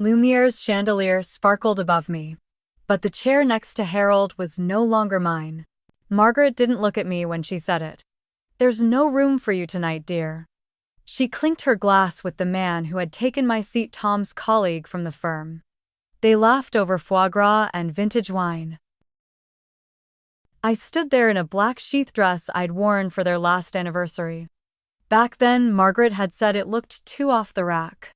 Lumiere's chandelier sparkled above me. But the chair next to Harold was no longer mine. Margaret didn't look at me when she said it. "There's no room for you tonight, dear." She clinked her glass with the man who had taken my seat, Tom's colleague from the firm. They laughed over foie gras and vintage wine. I stood there in a black sheath dress I'd worn for their last anniversary. Back then, Margaret had said it looked too off the rack.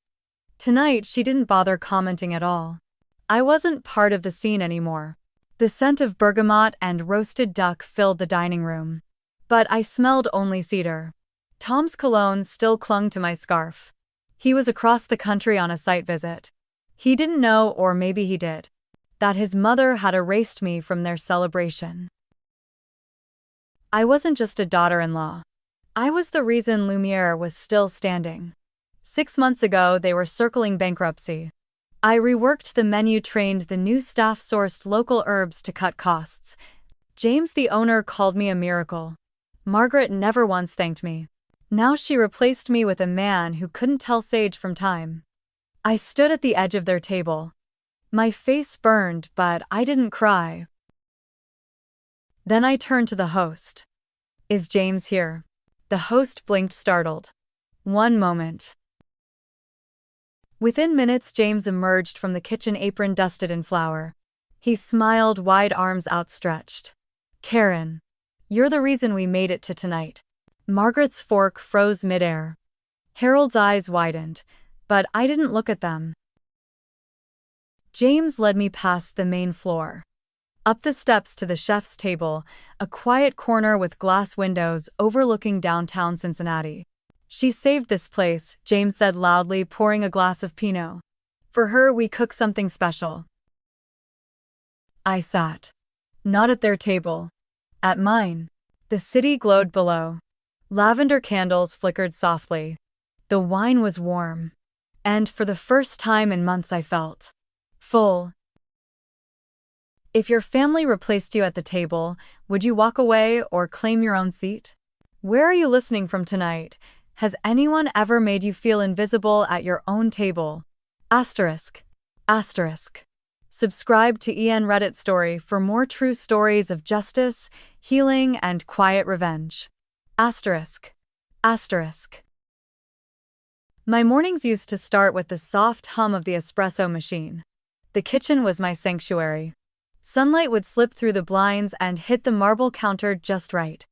Tonight, she didn't bother commenting at all. I wasn't part of the scene anymore. The scent of bergamot and roasted duck filled the dining room. But I smelled only cedar. Tom's cologne still clung to my scarf. He was across the country on a site visit. He didn't know, or maybe he did, that his mother had erased me from their celebration. I wasn't just a daughter-in-law. I was the reason Lumiere was still standing. 6 months ago, they were circling bankruptcy. I reworked the menu, trained the new staff, sourced local herbs to cut costs. James, the owner, called me a miracle. Margaret never once thanked me. Now she replaced me with a man who couldn't tell sage from thyme. I stood at the edge of their table. My face burned, but I didn't cry. Then I turned to the host. "Is James here?" The host blinked, startled. "One moment." Within minutes, James emerged from the kitchen, apron dusted in flour. He smiled, wide arms outstretched. "Karen, you're the reason we made it to tonight." Margaret's fork froze midair. Harold's eyes widened, but I didn't look at them. James led me past the main floor. Up the steps to the chef's table, a quiet corner with glass windows overlooking downtown Cincinnati. "She saved this place," James said loudly, pouring a glass of Pinot. "For her, we cook something special." I sat. Not at their table. At mine. The city glowed below. Lavender candles flickered softly. The wine was warm. And for the first time in months, I felt full. If your family replaced you at the table, would you walk away or claim your own seat? Where are you listening from tonight? Has anyone ever made you feel invisible at your own table? Asterisk. Asterisk. Subscribe to EN Reddit Story for more true stories of justice, healing, and quiet revenge. Asterisk. Asterisk. My mornings used to start with the soft hum of the espresso machine. The kitchen was my sanctuary. Sunlight would slip through the blinds and hit the marble counter just right.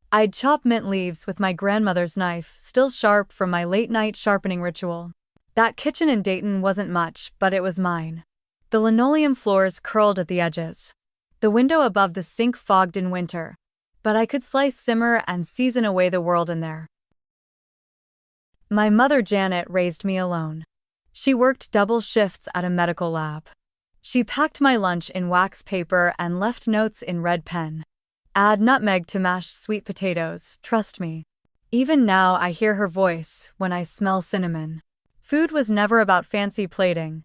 I'd chop mint leaves with my grandmother's knife, still sharp from my late-night sharpening ritual. That kitchen in Dayton wasn't much, but it was mine. The linoleum floors curled at the edges. The window above the sink fogged in winter. But I could slice, simmer, and season away the world in there. My mother, Janet, raised me alone. She worked double shifts at a medical lab. She packed my lunch in wax paper and left notes in red pen. "Add nutmeg to mashed sweet potatoes, trust me." Even now I hear her voice when I smell cinnamon. Food was never about fancy plating.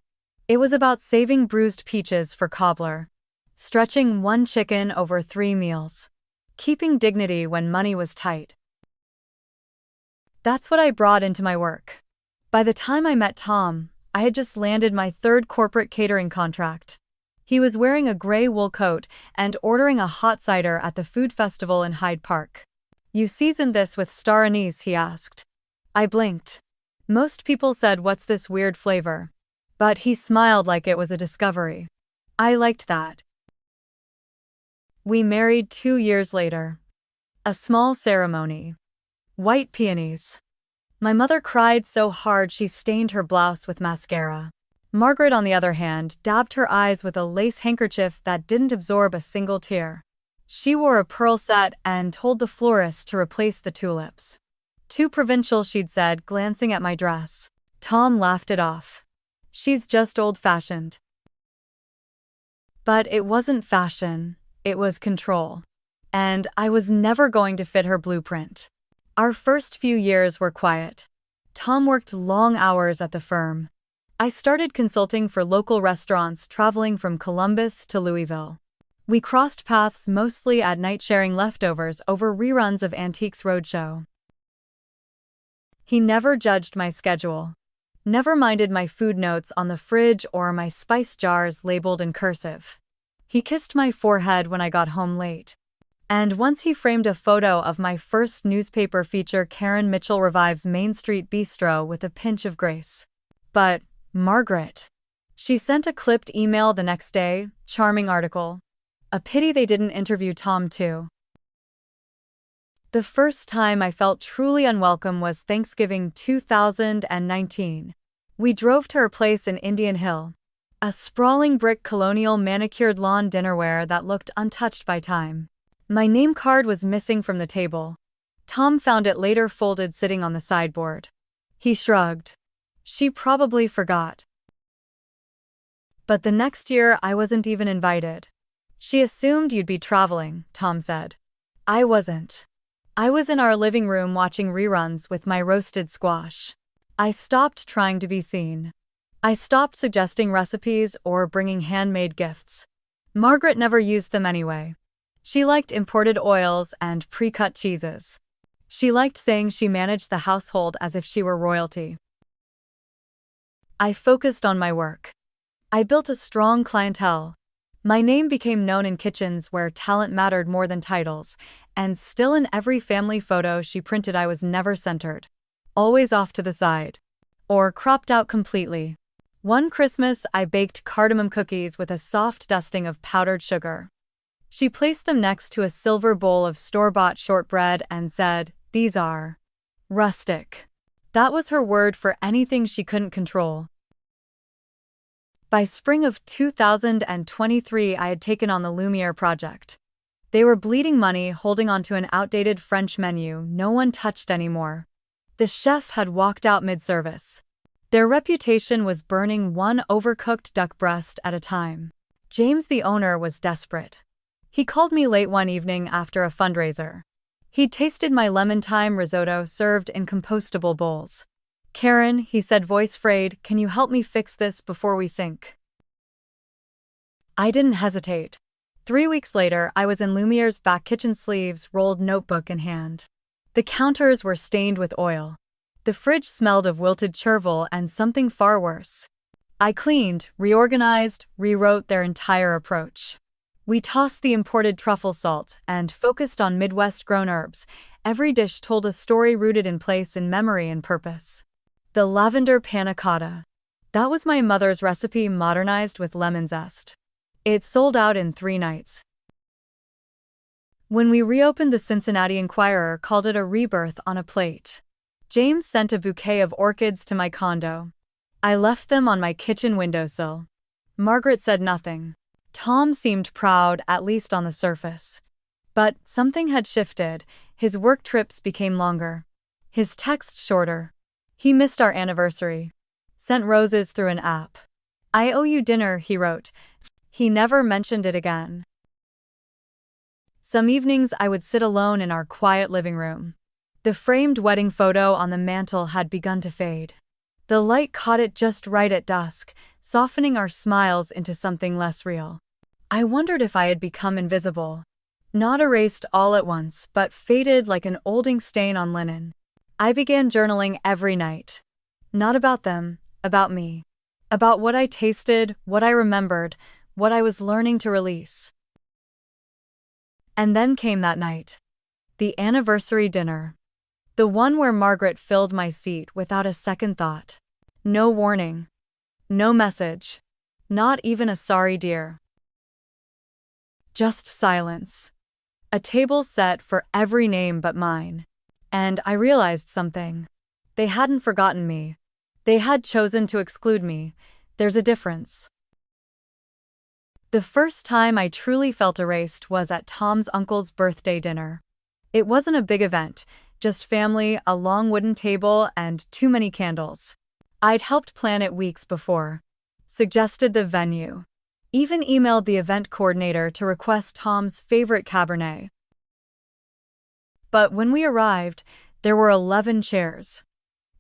It was about saving bruised peaches for cobbler. Stretching one chicken over 3 meals. Keeping dignity when money was tight. That's what I brought into my work. By the time I met Tom, I had just landed my 3rd corporate catering contract. He was wearing a gray wool coat and ordering a hot cider at the food festival in Hyde Park. "You seasoned this with star anise?" he asked. I blinked. Most people said, "What's this weird flavor?" But he smiled like it was a discovery. I liked that. We married 2 years later. A small ceremony. White peonies. My mother cried so hard she stained her blouse with mascara. Margaret, on the other hand, dabbed her eyes with a lace handkerchief that didn't absorb a single tear. She wore a pearl set and told the florist to replace the tulips. "Too provincial," she'd said, glancing at my dress. Tom laughed it off. "She's just old-fashioned." But it wasn't fashion, it was control. And I was never going to fit her blueprint. Our first few years were quiet. Tom worked long hours at the firm. I started consulting for local restaurants, traveling from Columbus to Louisville. We crossed paths mostly at night, sharing leftovers over reruns of Antiques Roadshow. He never judged my schedule. Never minded my food notes on the fridge or my spice jars labeled in cursive. He kissed my forehead when I got home late. And once he framed a photo of my first newspaper feature, Karen Mitchell revives Main Street Bistro with a pinch of grace. But Margaret. She sent a clipped email the next day, charming article. A pity they didn't interview Tom too. The first time I felt truly unwelcome was Thanksgiving 2019. We drove to her place in Indian Hill. A sprawling brick colonial manicured lawn dinnerware that looked untouched by time. My name card was missing from the table. Tom found it later folded sitting on the sideboard. He shrugged. She probably forgot. But the next year I wasn't even invited. She assumed you'd be traveling, Tom said. I wasn't. I was in our living room watching reruns with my roasted squash. I stopped trying to be seen. I stopped suggesting recipes or bringing handmade gifts. Margaret never used them anyway. She liked imported oils and pre-cut cheeses. She liked saying she managed the household as if she were royalty. I focused on my work. I built a strong clientele. My name became known in kitchens where talent mattered more than titles, and still in every family photo she printed I was never centered. Always off to the side. Or cropped out completely. One Christmas I baked cardamom cookies with a soft dusting of powdered sugar. She placed them next to a silver bowl of store-bought shortbread and said, "These are rustic." That was her word for anything she couldn't control. By spring of 2023, I had taken on the Lumiere project. They were bleeding money, holding onto an outdated French menu no one touched anymore. The chef had walked out mid-service. Their reputation was burning one overcooked duck breast at a time. James, the owner, was desperate. He called me late one evening after a fundraiser. He'd tasted my lemon thyme risotto served in compostable bowls. "Karen," he said, voice frayed, "can you help me fix this before we sink?" I didn't hesitate. 3 weeks later, I was in Lumiere's back kitchen, sleeves rolled, notebook in hand. The counters were stained with oil. The fridge smelled of wilted chervil and something far worse. I cleaned, reorganized, rewrote their entire approach. We tossed the imported truffle salt and focused on Midwest-grown herbs. Every dish told a story rooted in place, in memory and purpose. The lavender panna cotta. That was my mother's recipe modernized with lemon zest. It sold out in 3 nights. When we reopened, the Cincinnati Enquirer called it a rebirth on a plate. James sent a bouquet of orchids to my condo. I left them on my kitchen windowsill. Margaret said nothing. Tom seemed proud, at least on the surface. But something had shifted. His work trips became longer. His texts shorter. He missed our anniversary. Sent roses through an app. "I owe you dinner," he wrote. He never mentioned it again. Some evenings I would sit alone in our quiet living room. The framed wedding photo on the mantel had begun to fade. The light caught it just right at dusk, softening our smiles into something less real. I wondered if I had become invisible. Not erased all at once, but faded like an old ink stain on linen. I began journaling every night. Not about them, about me. About what I tasted, what I remembered, what I was learning to release. And then came that night. The anniversary dinner. The one where Margaret filled my seat without a second thought. No warning. No message. Not even a "sorry, dear." Just silence. A table set for every name but mine. And I realized something. They hadn't forgotten me. They had chosen to exclude me. There's a difference. The first time I truly felt erased was at Tom's uncle's birthday dinner. It wasn't a big event, just family, a long wooden table, and too many candles. I'd helped plan it weeks before. Suggested the venue. Even emailed the event coordinator to request Tom's favorite Cabernet. But when we arrived, there were 11 chairs.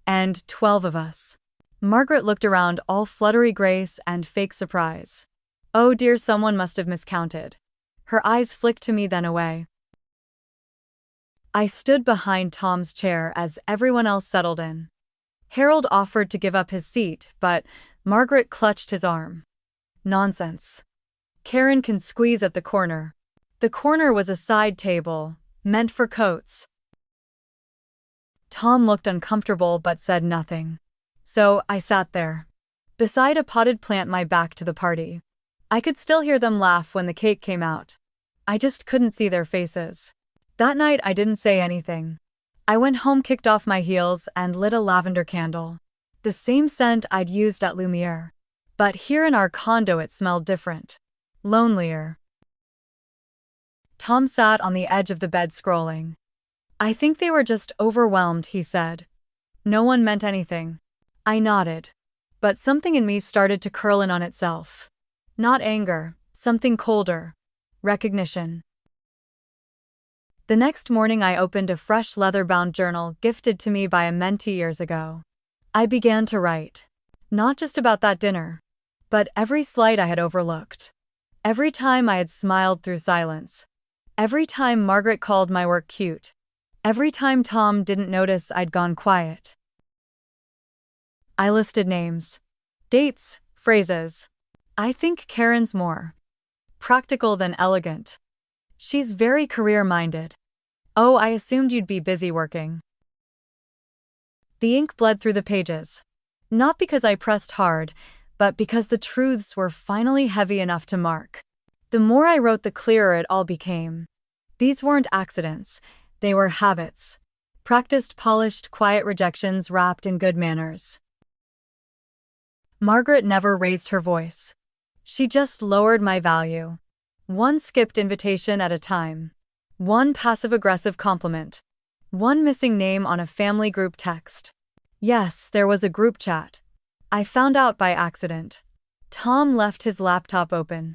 And 12 of us. Margaret looked around, all fluttery grace and fake surprise. Oh dear, someone must have miscounted. Her eyes flicked to me, then away. I stood behind Tom's chair as everyone else settled in. Harold offered to give up his seat, but Margaret clutched his arm. Nonsense. Karen can squeeze at the corner. The corner was a side table, meant for coats. Tom looked uncomfortable but said nothing. So I sat there, beside a potted plant, my back to the party. I could still hear them laugh when the cake came out. I just couldn't see their faces. That night I didn't say anything. I went home, kicked off my heels, and lit a lavender candle. The same scent I'd used at Lumiere. But here in our condo it smelled different. Lonelier. Tom sat on the edge of the bed scrolling. I think they were just overwhelmed, he said. No one meant anything. I nodded. But something in me started to curl in on itself. Not anger, something colder. Recognition. The next morning I opened a fresh leather-bound journal gifted to me by a mentee years ago. I began to write. Not just about that dinner, but every slight I had overlooked. Every time I had smiled through silence. Every time Margaret called my work cute. Every time Tom didn't notice I'd gone quiet. I listed names, dates, phrases. I think Karen's more practical than elegant. She's very career-minded. Oh, I assumed you'd be busy working. The ink bled through the pages. Not because I pressed hard, but because the truths were finally heavy enough to mark. The more I wrote, the clearer it all became. These weren't accidents. They were habits. Practiced, polished, quiet rejections wrapped in good manners. Margaret never raised her voice. She just lowered my value. One skipped invitation at a time. One passive-aggressive compliment. One missing name on a family group text. Yes, there was a group chat. I found out by accident. Tom left his laptop open.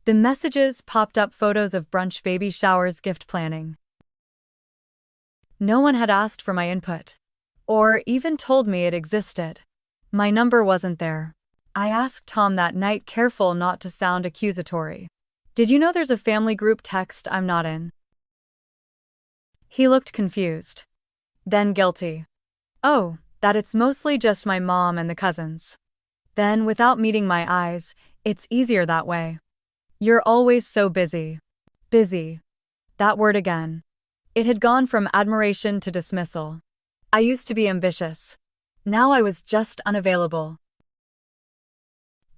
The messages popped up photos of brunch, baby showers, gift planning. No one had asked for my input. Or even told me it existed. My number wasn't there. I asked Tom that night, careful not to sound accusatory. Did you know there's a family group text I'm not in? He looked confused. Then guilty. Oh, that it's mostly just my mom and the cousins. Then, without meeting my eyes, it's easier that way. You're always so busy. Busy. That word again. It had gone from admiration to dismissal. I used to be ambitious. Now I was just unavailable.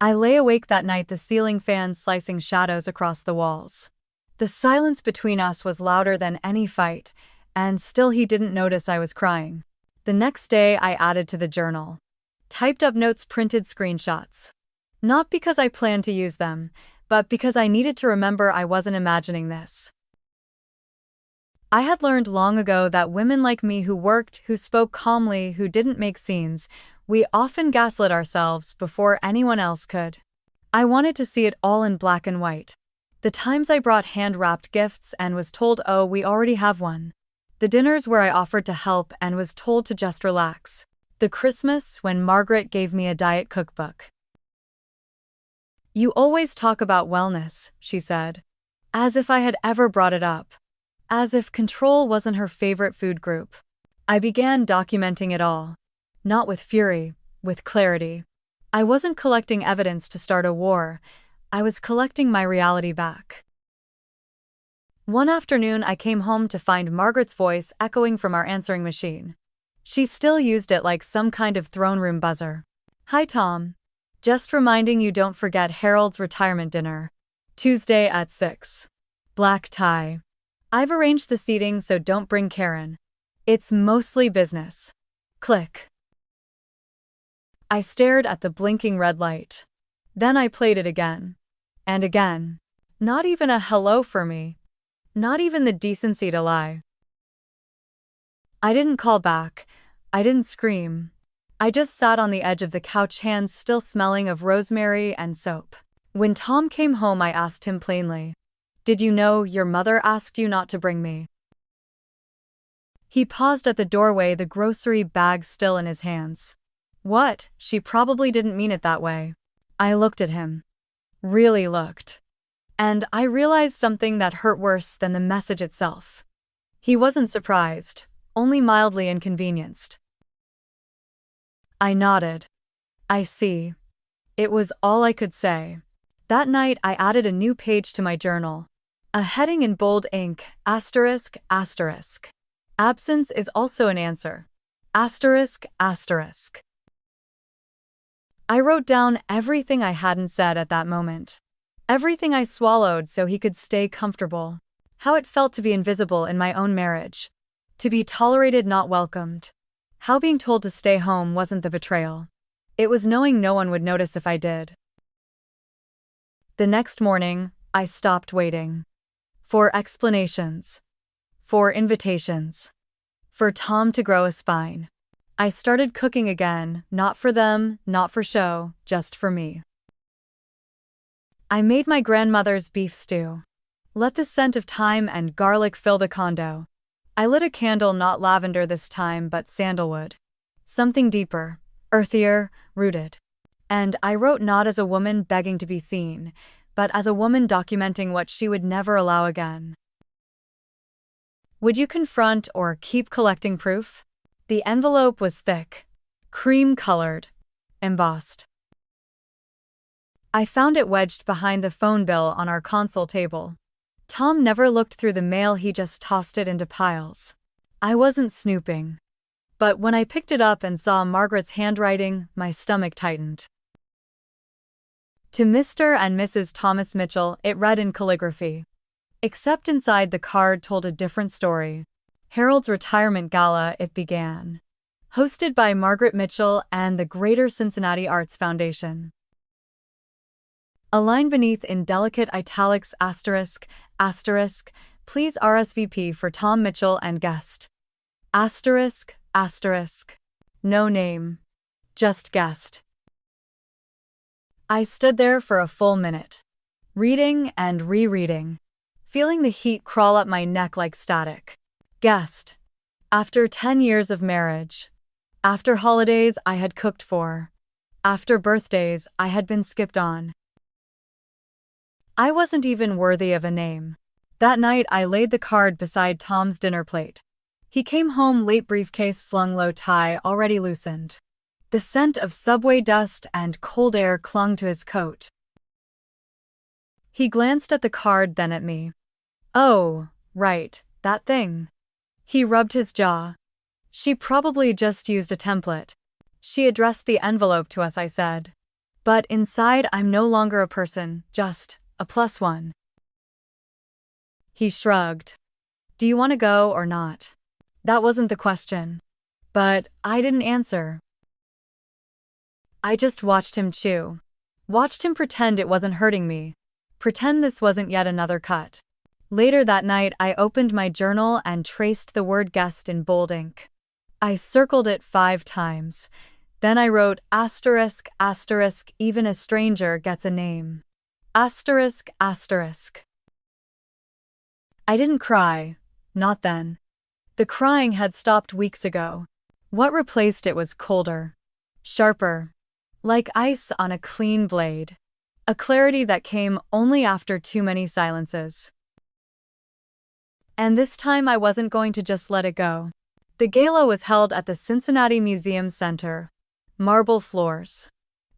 I lay awake that night, the ceiling fan slicing shadows across the walls. The silence between us was louder than any fight, and still he didn't notice I was crying. The next day I added to the journal. Typed up notes, printed screenshots. Not because I planned to use them, but because I needed to remember I wasn't imagining this. I had learned long ago that women like me who worked, who spoke calmly, who didn't make scenes, we often gaslit ourselves before anyone else could. I wanted to see it all in black and white. The times I brought hand-wrapped gifts and was told, oh, we already have one. The dinners where I offered to help and was told to just relax. The Christmas when Margaret gave me a diet cookbook. You always talk about wellness, she said. As if I had ever brought it up. As if control wasn't her favorite food group. I began documenting it all. Not with fury, with clarity. I wasn't collecting evidence to start a war. I was collecting my reality back. One afternoon I came home to find Margaret's voice echoing from our answering machine. She still used it like some kind of throne room buzzer. Hi Tom. Just reminding you, don't forget Harold's retirement dinner. Tuesday at 6. Black tie. I've arranged the seating, so don't bring Karen. It's mostly business. Click. I stared at the blinking red light. Then I played it again. And again. Not even a hello for me. Not even the decency to lie. I didn't call back. I didn't scream. I just sat on the edge of the couch, hands still smelling of rosemary and soap. When Tom came home, I asked him plainly, "Did you know your mother asked you not to bring me?" He paused at the doorway, the grocery bag still in his hands. What? She probably didn't mean it that way. I looked at him. Really looked. And I realized something that hurt worse than the message itself. He wasn't surprised, only mildly inconvenienced. I nodded. I see. It was all I could say. That night I added a new page to my journal. A heading in bold ink, asterisk, asterisk. Absence is also an answer. Asterisk, asterisk. I wrote down everything I hadn't said at that moment. Everything I swallowed so he could stay comfortable. How it felt to be invisible in my own marriage. To be tolerated, not welcomed. How being told to stay home wasn't the betrayal. It was knowing no one would notice if I did. The next morning, I stopped waiting. For explanations. For invitations. For Tom to grow a spine. I started cooking again, not for them, not for show, just for me. I made my grandmother's beef stew. Let the scent of thyme and garlic fill the condo. I lit a candle, not lavender this time, but sandalwood. Something deeper, earthier, rooted. And I wrote not as a woman begging to be seen, but as a woman documenting what she would never allow again. Would you confront or keep collecting proof? The envelope was thick, cream-colored, embossed. I found it wedged behind the phone bill on our console table. Tom never looked through the mail, he just tossed it into piles. I wasn't snooping. But when I picked it up and saw Margaret's handwriting, my stomach tightened. To Mr. and Mrs. Thomas Mitchell, it read in calligraphy. Except inside the card told a different story. Harold's retirement gala, it began. Hosted by Margaret Mitchell and the Greater Cincinnati Arts Foundation. A line beneath in delicate italics, asterisk, asterisk, please RSVP for Tom Mitchell and guest. Asterisk, asterisk. No name. Just guest. I stood there for a full minute. Reading and rereading. Feeling the heat crawl up my neck like static. Guest. After 10 years of marriage. After holidays I had cooked for. After birthdays I had been skipped on. I wasn't even worthy of a name. That night I laid the card beside Tom's dinner plate. He came home late, briefcase slung low, tie already loosened. The scent of subway dust and cold air clung to his coat. He glanced at the card, then at me. Oh, right, that thing. He rubbed his jaw. She probably just used a template. She addressed the envelope to us, I said. But inside I'm no longer a person, just a +1. He shrugged. Do you want to go or not? That wasn't the question. But I didn't answer. I just watched him chew. Watched him pretend it wasn't hurting me. Pretend this wasn't yet another cut. Later that night I opened my journal and traced the word guest in bold ink. I circled it 5 times. Then I wrote asterisk, asterisk, even a stranger gets a name. Asterisk, asterisk. I didn't cry. Not then. The crying had stopped weeks ago. What replaced it was colder. Sharper. Like ice on a clean blade. A clarity that came only after too many silences. And this time I wasn't going to just let it go. The gala was held at the Cincinnati Museum Center. Marble floors.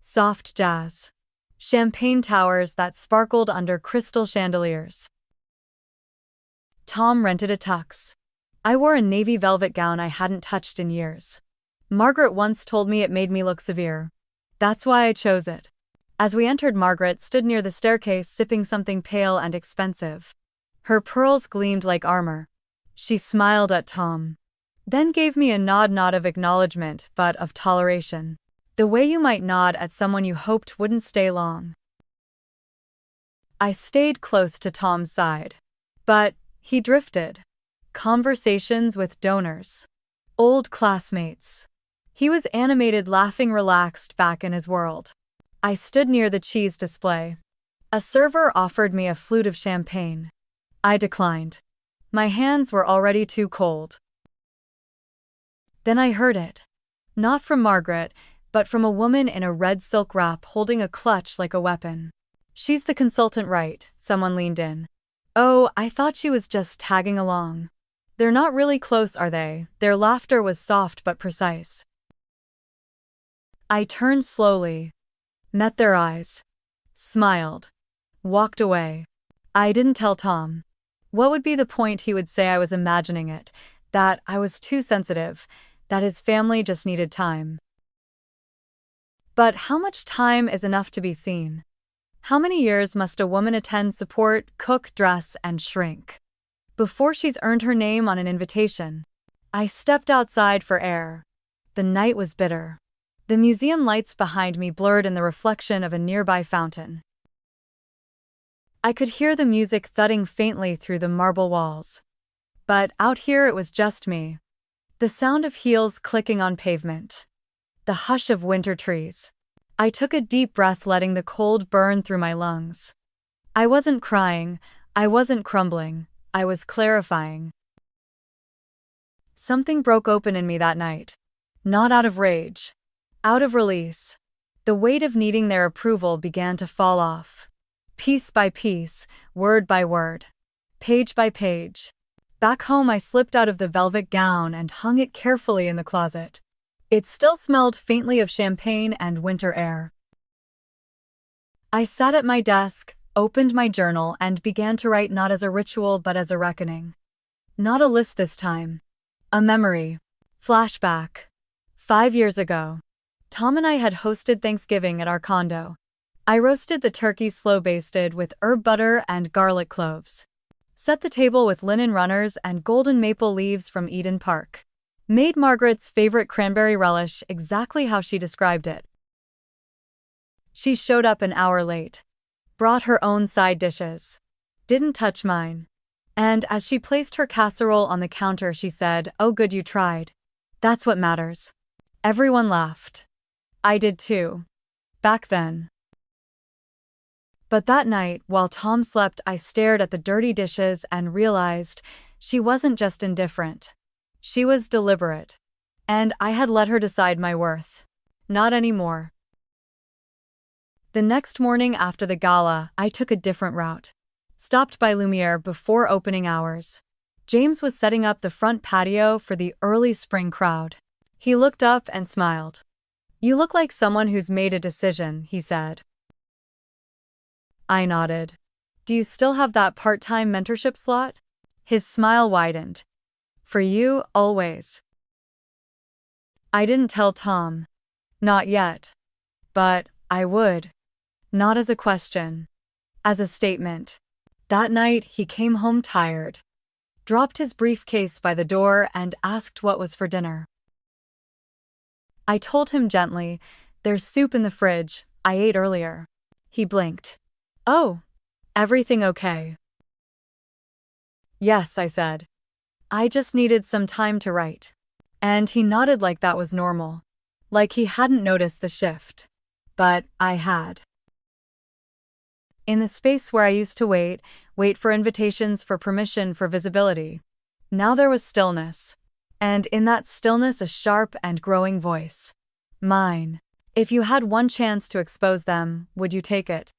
Soft jazz. Champagne towers that sparkled under crystal chandeliers. Tom rented a tux. I wore a navy velvet gown I hadn't touched in years. Margaret once told me it made me look severe. That's why I chose it. As we entered, Margaret stood near the staircase sipping something pale and expensive. Her pearls gleamed like armor. She smiled at Tom. Then gave me a nod, not of acknowledgement, but of toleration. The way you might nod at someone you hoped wouldn't stay long. I stayed close to Tom's side. But he drifted. Conversations with donors. Old classmates. He was animated, laughing, relaxed, back in his world. I stood near the cheese display. A server offered me a flute of champagne. I declined. My hands were already too cold. Then I heard it. Not from Margaret, but from a woman in a red silk wrap holding a clutch like a weapon. She's the consultant, right? Someone leaned in. Oh, I thought she was just tagging along. They're not really close, are they? Their laughter was soft but precise. I turned slowly, met their eyes, smiled, walked away. I didn't tell Tom. What would be the point? He would say I was imagining it, that I was too sensitive, that his family just needed time. But how much time is enough to be seen? How many years must a woman attend, support, cook, dress, and shrink before she's earned her name on an invitation? I stepped outside for air. The night was bitter. The museum lights behind me blurred in the reflection of a nearby fountain. I could hear the music thudding faintly through the marble walls. But out here it was just me. The sound of heels clicking on pavement. The hush of winter trees. I took a deep breath, letting the cold burn through my lungs. I wasn't crying, I wasn't crumbling, I was clarifying. Something broke open in me that night. Not out of rage. Out of release. The weight of needing their approval began to fall off. Piece by piece, word by word, page by page. Back home I slipped out of the velvet gown and hung it carefully in the closet. It still smelled faintly of champagne and winter air. I sat at my desk, opened my journal, and began to write, not as a ritual but as a reckoning. Not a list this time. A memory. Flashback. 5 years ago. Tom and I had hosted Thanksgiving at our condo. I roasted the turkey slow-basted with herb butter and garlic cloves. Set the table with linen runners and golden maple leaves from Eden Park. Made Margaret's favorite cranberry relish exactly how she described it. She showed up an hour late. Brought her own side dishes. Didn't touch mine. And as she placed her casserole on the counter, she said, "Oh, good, you tried. That's what matters." Everyone laughed. I did too. Back then. But that night, while Tom slept, I stared at the dirty dishes and realized she wasn't just indifferent. She was deliberate. And I had let her decide my worth. Not anymore. The next morning after the gala, I took a different route. Stopped by Lumiere before opening hours. James was setting up the front patio for the early spring crowd. He looked up and smiled. "You look like someone who's made a decision," he said. I nodded. "Do you still have that part-time mentorship slot?" His smile widened. "For you, always." I didn't tell Tom. Not yet. But I would. Not as a question. As a statement. That night, he came home tired. Dropped his briefcase by the door and asked what was for dinner. I told him gently, "There's soup in the fridge, I ate earlier." He blinked. "Oh, everything okay?" "Yes," I said. "I just needed some time to write." And he nodded like that was normal. Like he hadn't noticed the shift. But I had. In the space where I used to wait for invitations, for permission, for visibility. Now there was stillness. And in that stillness a sharp and growing voice. Mine. If you had one chance to expose them, would you take it?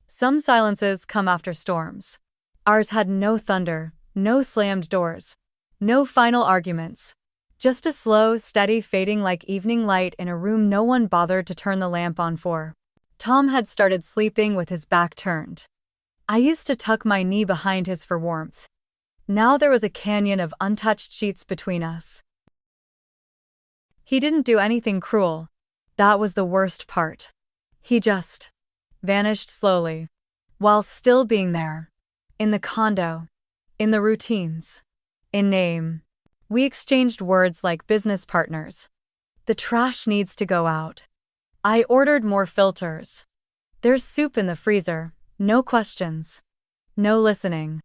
Some silences come after storms. Ours had no thunder, no slammed doors, no final arguments. Just a slow, steady fading like evening light in a room no one bothered to turn the lamp on for. Tom had started sleeping with his back turned. I used to tuck my knee behind his for warmth. Now there was a canyon of untouched sheets between us. He didn't do anything cruel. That was the worst part. He just vanished slowly, while still being there. In the condo. In the routines. In name. We exchanged words like business partners. The trash needs to go out. I ordered more filters. There's soup in the freezer, no questions. No listening.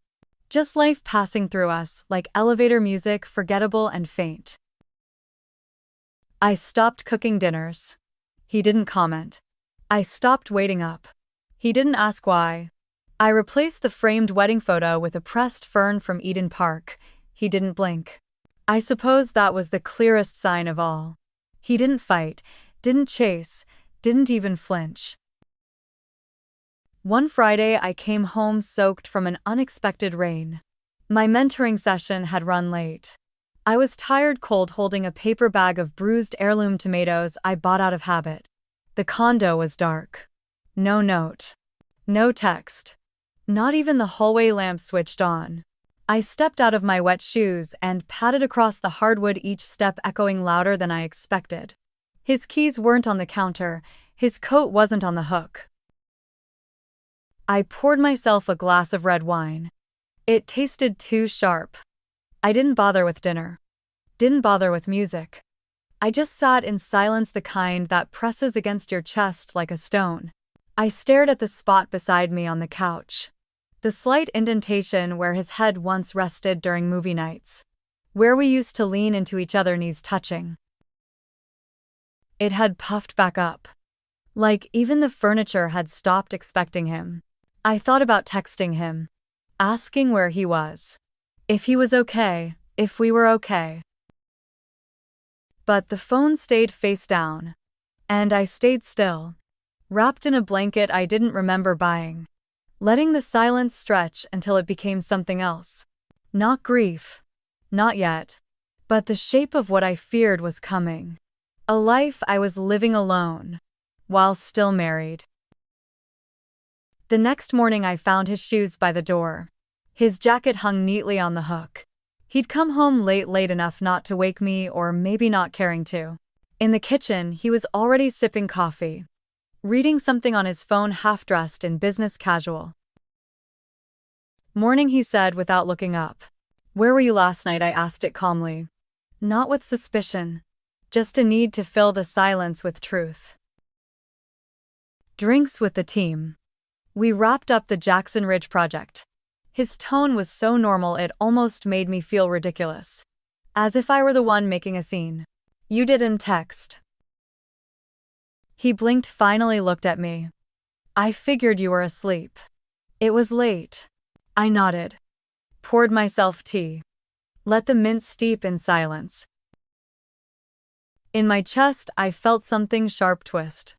Just life passing through us like elevator music, forgettable and faint. I stopped cooking dinners. He didn't comment. I stopped waiting up. He didn't ask why. I replaced the framed wedding photo with a pressed fern from Eden Park. He didn't blink. I suppose that was the clearest sign of all. He didn't fight, didn't chase, didn't even flinch. One Friday I came home soaked from an unexpected rain. My mentoring session had run late. I was tired cold holding a paper bag of bruised heirloom tomatoes I bought out of habit. The condo was dark. No note. No text. Not even the hallway lamp switched on. I stepped out of my wet shoes and padded across the hardwood, each step echoing louder than I expected. His keys weren't on the counter, his coat wasn't on the hook. I poured myself a glass of red wine. It tasted too sharp. I didn't bother with dinner. Didn't bother with music. I just sat in silence, the kind that presses against your chest like a stone. I stared at the spot beside me on the couch. The slight indentation where his head once rested during movie nights. Where we used to lean into each other, knees touching. It had puffed back up. Like even the furniture had stopped expecting him. I thought about texting him. Asking where he was. If he was okay, if we were okay. But the phone stayed face down. And I stayed still. Wrapped in a blanket I didn't remember buying. Letting the silence stretch until it became something else. Not grief. Not yet. But the shape of what I feared was coming. A life I was living alone. While still married. The next morning I found his shoes by the door. His jacket hung neatly on the hook. He'd come home late enough not to wake me, or maybe not caring to. In the kitchen, he was already sipping coffee. Reading something on his phone, half dressed in business casual. Morning, he said without looking up. Where were you last night? I asked it calmly. Not with suspicion. Just a need to fill the silence with truth. Drinks with the team. We wrapped up the Jackson Ridge project. His tone was so normal it almost made me feel ridiculous. As if I were the one making a scene. You didn't text. He blinked, finally looked at me. I figured you were asleep. It was late. I nodded. Poured myself tea. Let the mints steep in silence. In my chest, I felt something sharp twist.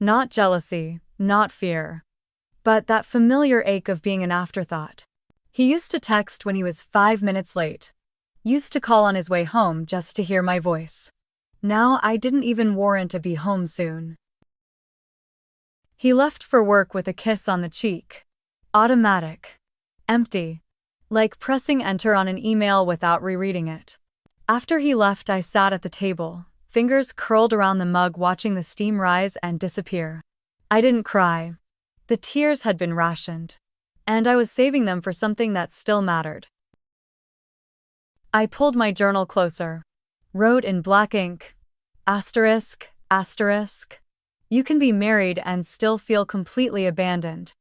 Not jealousy, not fear. But that familiar ache of being an afterthought. He used to text when he was 5 minutes late. Used to call on his way home just to hear my voice. Now I didn't even warrant to be home soon. He left for work with a kiss on the cheek. Automatic. Empty. Like pressing enter on an email without rereading it. After he left, I sat at the table, fingers curled around the mug, watching the steam rise and disappear. I didn't cry. The tears had been rationed. And I was saving them for something that still mattered. I pulled my journal closer. Wrote in black ink. Asterisk, asterisk. You can be married and still feel completely abandoned.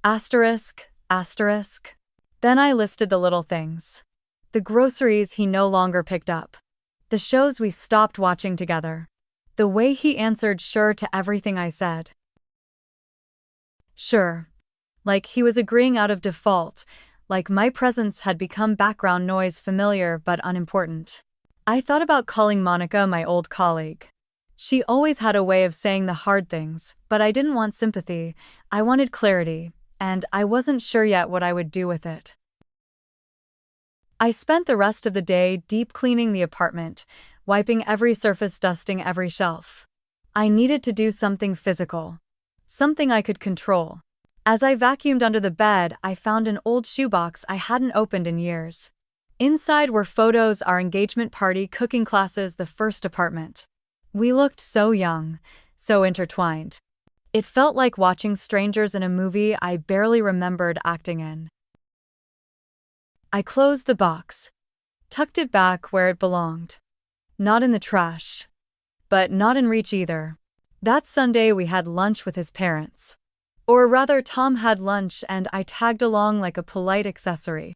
Asterisk, asterisk. Then I listed the little things. The groceries he no longer picked up. The shows we stopped watching together. The way he answered sure to everything I said. Sure. Like he was agreeing out of default, like my presence had become background noise, familiar but unimportant. I thought about calling Monica, my old colleague. She always had a way of saying the hard things, but I didn't want sympathy, I wanted clarity, and I wasn't sure yet what I would do with it. I spent the rest of the day deep cleaning the apartment, wiping every surface, dusting every shelf. I needed to do something physical. Something I could control. As I vacuumed under the bed, I found an old shoebox I hadn't opened in years. Inside were photos, our engagement party, cooking classes, the first apartment. We looked so young, so intertwined. It felt like watching strangers in a movie I barely remembered acting in. I closed the box. Tucked it back where it belonged. Not in the trash. But not in reach either. That Sunday we had lunch with his parents. Or rather, Tom had lunch and I tagged along like a polite accessory.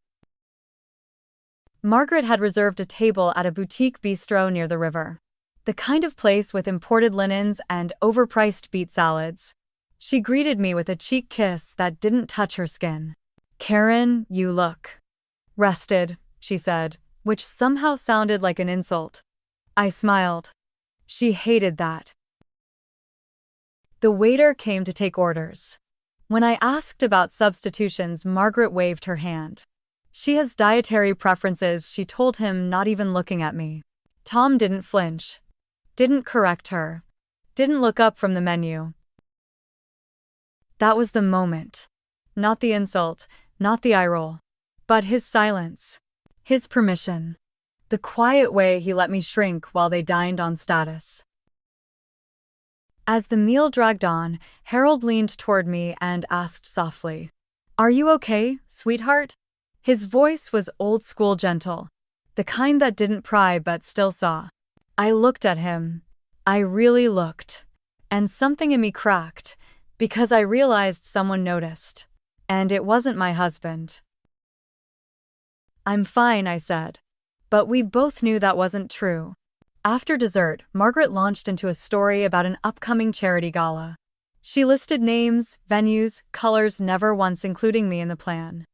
Margaret had reserved a table at a boutique bistro near the river. The kind of place with imported linens and overpriced beet salads. She greeted me with a cheek kiss that didn't touch her skin. Karen, you look rested, she said, which somehow sounded like an insult. I smiled. She hated that. The waiter came to take orders. When I asked about substitutions, Margaret waved her hand. She has dietary preferences, she told him, not even looking at me. Tom didn't flinch. Didn't correct her. Didn't look up from the menu. That was the moment. Not the insult, not the eye roll. But his silence. His permission. The quiet way he let me shrink while they dined on status. As the meal dragged on, Harold leaned toward me and asked softly, "Are you okay, sweetheart?" His voice was old-school gentle, the kind that didn't pry but still saw. I looked at him. I really looked. And something in me cracked, because I realized someone noticed. And it wasn't my husband. "I'm fine," I said. But we both knew that wasn't true. After dessert, Margaret launched into a story about an upcoming charity gala. She listed names, venues, colors, never once including me in the plan.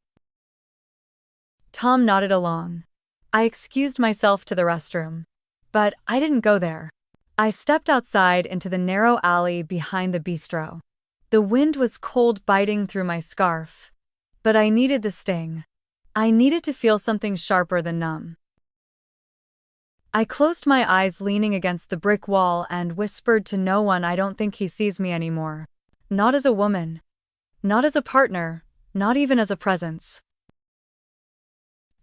Tom nodded along. I excused myself to the restroom. But I didn't go there. I stepped outside into the narrow alley behind the bistro. The wind was cold, biting through my scarf. But I needed the sting. I needed to feel something sharper than numb. I closed my eyes, leaning against the brick wall, and whispered to no one, "I don't think he sees me anymore. Not as a woman. Not as a partner. Not even as a presence."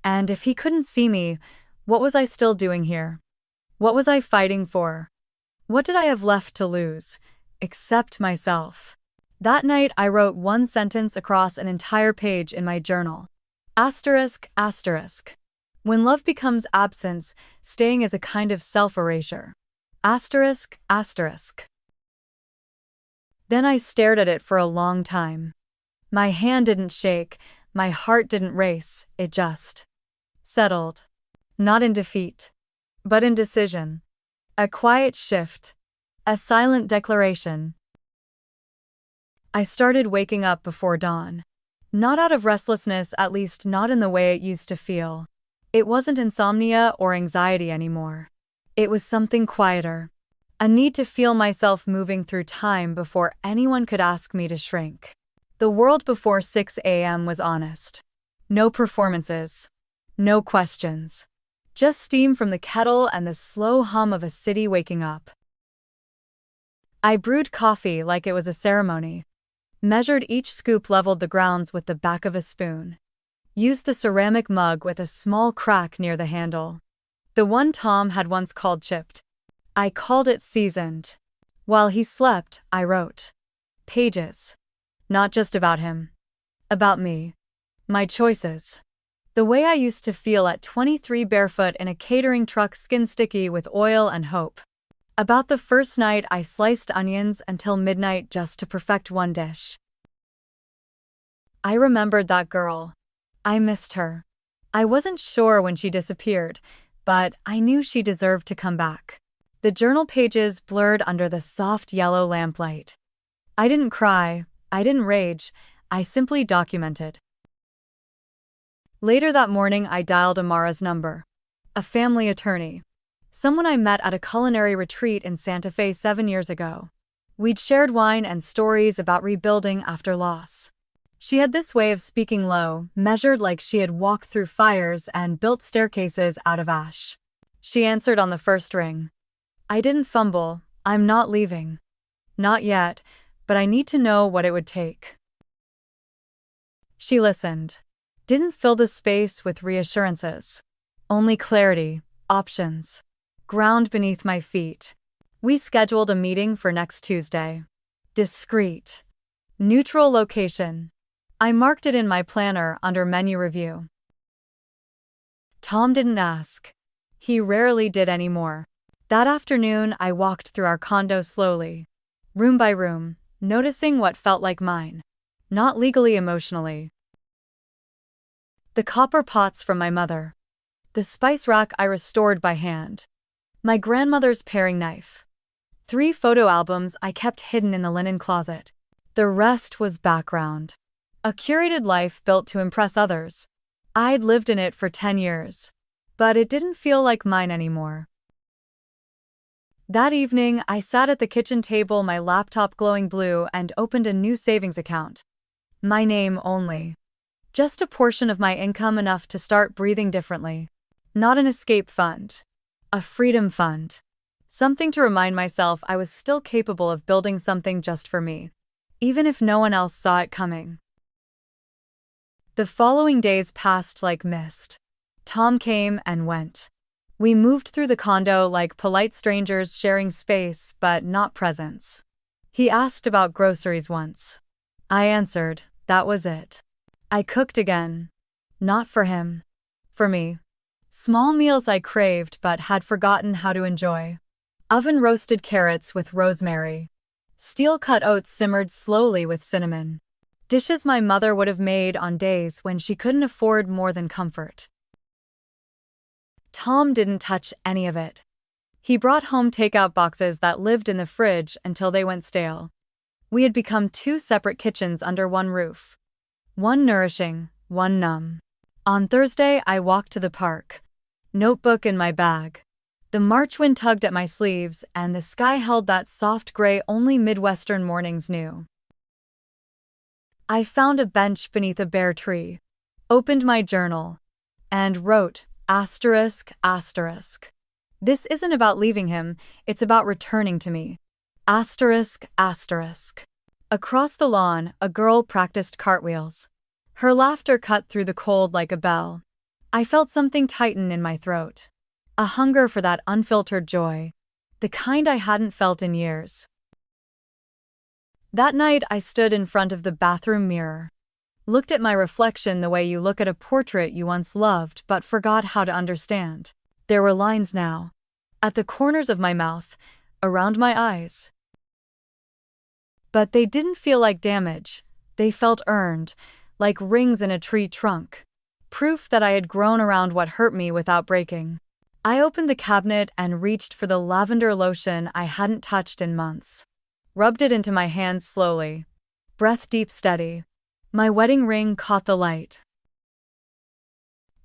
And if he couldn't see me, what was I still doing here? What was I fighting for? What did I have left to lose? Except myself. That night I wrote one sentence across an entire page in my journal. Asterisk, asterisk. When love becomes absence, staying is a kind of self-erasure. Asterisk, asterisk. Then I stared at it for a long time. My hand didn't shake, my heart didn't race, it just settled. Not in defeat, but in decision. A quiet shift. A silent declaration. I started waking up before dawn. Not out of restlessness, at least not in the way it used to feel. It wasn't insomnia or anxiety anymore. It was something quieter. A need to feel myself moving through time before anyone could ask me to shrink. The world before 6 a.m. was honest. No performances. No questions. Just steam from the kettle and the slow hum of a city waking up. I brewed coffee like it was a ceremony. Measured each scoop, leveled the grounds with the back of a spoon. Used the ceramic mug with a small crack near the handle. The one Tom had once called chipped. I called it seasoned. While he slept, I wrote pages. Not just about him. About me. My choices. The way I used to feel at 23, barefoot in a catering truck, skin sticky with oil and hope. About the first night I sliced onions until midnight just to perfect one dish. I remembered that girl. I missed her. I wasn't sure when she disappeared, but I knew she deserved to come back. The journal pages blurred under the soft yellow lamplight. I didn't cry, I didn't rage, I simply documented. Later that morning I dialed Amara's number. A family attorney. Someone I met at a culinary retreat in Santa Fe 7 years ago. We'd shared wine and stories about rebuilding after loss. She had this way of speaking low, measured, like she had walked through fires and built staircases out of ash. She answered on the first ring. I didn't fumble. I'm not leaving. Not yet, but I need to know what it would take. She listened. Didn't fill the space with reassurances. Only clarity, options. Ground beneath my feet. We scheduled a meeting for next Tuesday. Discreet. Neutral location. I marked it in my planner under menu review. Tom didn't ask. He rarely did anymore. That afternoon I walked through our condo slowly. Room by room, noticing what felt like mine. Not legally, emotionally. The copper pots from my mother. The spice rack I restored by hand. My grandmother's paring knife. 3 photo albums I kept hidden in the linen closet. The rest was background. A curated life built to impress others. I'd lived in it for 10 years. But it didn't feel like mine anymore. That evening, I sat at the kitchen table, my laptop glowing blue, and opened a new savings account. My name only. Just a portion of my income enough to start breathing differently. Not an escape fund. A freedom fund. Something to remind myself I was still capable of building something just for me, even if no one else saw it coming. The following days passed like mist. Tom came and went. We moved through the condo like polite strangers sharing space but not presence. He asked about groceries once. I answered, that was it. I cooked again. Not for him. For me. Small meals I craved but had forgotten how to enjoy. Oven-roasted carrots with rosemary. Steel-cut oats simmered slowly with cinnamon. Dishes my mother would have made on days when she couldn't afford more than comfort. Tom didn't touch any of it. He brought home takeout boxes that lived in the fridge until they went stale. We had become two separate kitchens under one roof. One nourishing, one numb. On Thursday, I walked to the park. Notebook in my bag. The March wind tugged at my sleeves, and the sky held that soft gray only Midwestern mornings knew. I found a bench beneath a bare tree, opened my journal, and wrote, ****. This isn't about leaving him, it's about returning to me. ****. Across the lawn, a girl practiced cartwheels. Her laughter cut through the cold like a bell. I felt something tighten in my throat. A hunger for that unfiltered joy. The kind I hadn't felt in years. That night I stood in front of the bathroom mirror. Looked at my reflection the way you look at a portrait you once loved but forgot how to understand. There were lines now. At the corners of my mouth, around my eyes. But they didn't feel like damage. They felt earned, like rings in a tree trunk. Proof that I had grown around what hurt me without breaking. I opened the cabinet and reached for the lavender lotion I hadn't touched in months. Rubbed it into my hands slowly. Breath deep, steady. My wedding ring caught the light.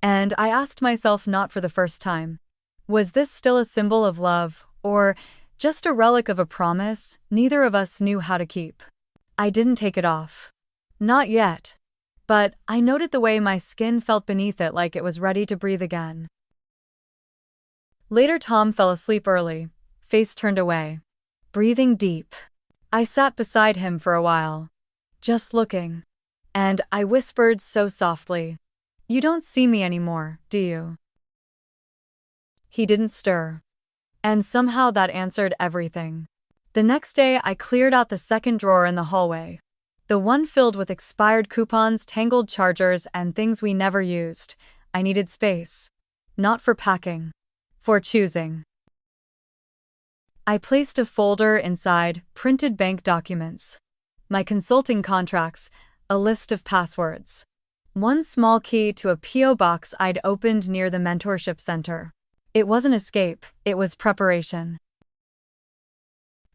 And I asked myself, not for the first time, was this still a symbol of love, or just a relic of a promise neither of us knew how to keep? I didn't take it off. Not yet. But I noted the way my skin felt beneath it, like it was ready to breathe again. Later, Tom fell asleep early, face turned away. Breathing deep. I sat beside him for a while. Just looking. And I whispered so softly, "You don't see me anymore, do you?" He didn't stir. And somehow that answered everything. The next day I cleared out the second drawer in the hallway. The one filled with expired coupons, tangled chargers, and things we never used. I needed space. Not for packing. For choosing. I placed a folder inside, printed bank documents. My consulting contracts, a list of passwords. One small key to a P.O. box I'd opened near the mentorship center. It wasn't escape, it was preparation.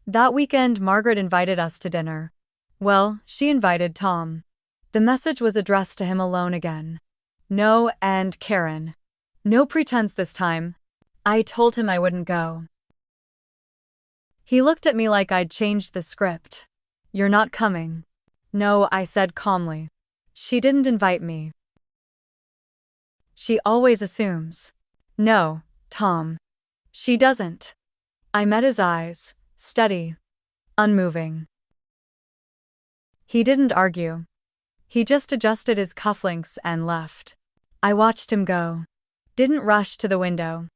That weekend, Margaret invited us to dinner. Well, she invited Tom. The message was addressed to him alone again. No, and Karen. No pretense this time. I told him I wouldn't go. He looked at me like I'd changed the script. "You're not coming." "No," I said calmly. "She didn't invite me." "She always assumes." "No, Tom. She doesn't." I met his eyes, steady, unmoving. He didn't argue. He just adjusted his cufflinks and left. I watched him go. Didn't rush to the window.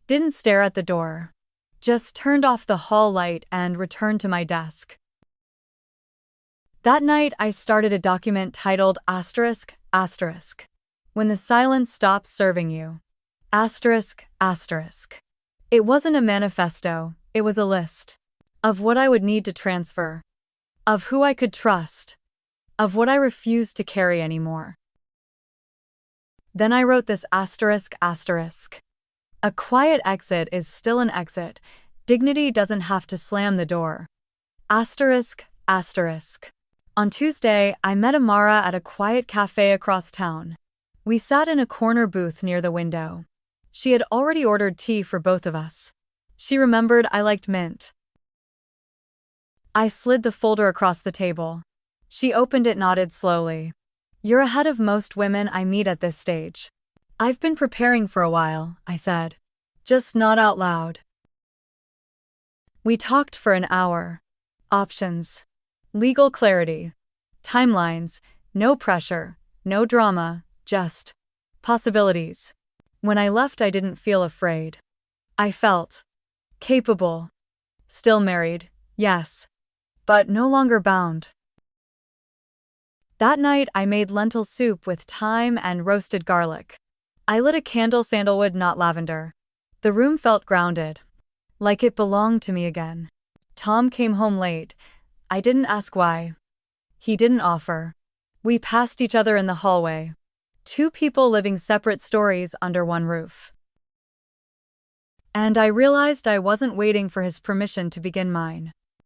Didn't stare at the door. Just turned off the hall light and returned to my desk. That night I started a document titled *****. When the silence stops serving you. ****. It wasn't a manifesto, it was a list. Of what I would need to transfer. Of who I could trust. Of what I refused to carry anymore. Then I wrote this ****. A quiet exit is still an exit. Dignity doesn't have to slam the door. On Tuesday, I met Amara at a quiet cafe across town. We sat in a corner booth near the window. She had already ordered tea for both of us. She remembered I liked mint. I slid the folder across the table. She opened it, nodded slowly. You're ahead of most women I meet at this stage. I've been preparing for a while, I said. Just not out loud. We talked for an hour. Options. Legal clarity. Timelines. No pressure. No drama. Just possibilities. When I left, I didn't feel afraid. I felt capable. Still married, yes, but no longer bound. That night, I made lentil soup with thyme and roasted garlic. I lit a candle, sandalwood, not lavender. The room felt grounded, like it belonged to me again. Tom came home late. I didn't ask why. He didn't offer. We passed each other in the hallway. Two people living separate stories under one roof. And I realized I wasn't waiting for his permission to begin mine.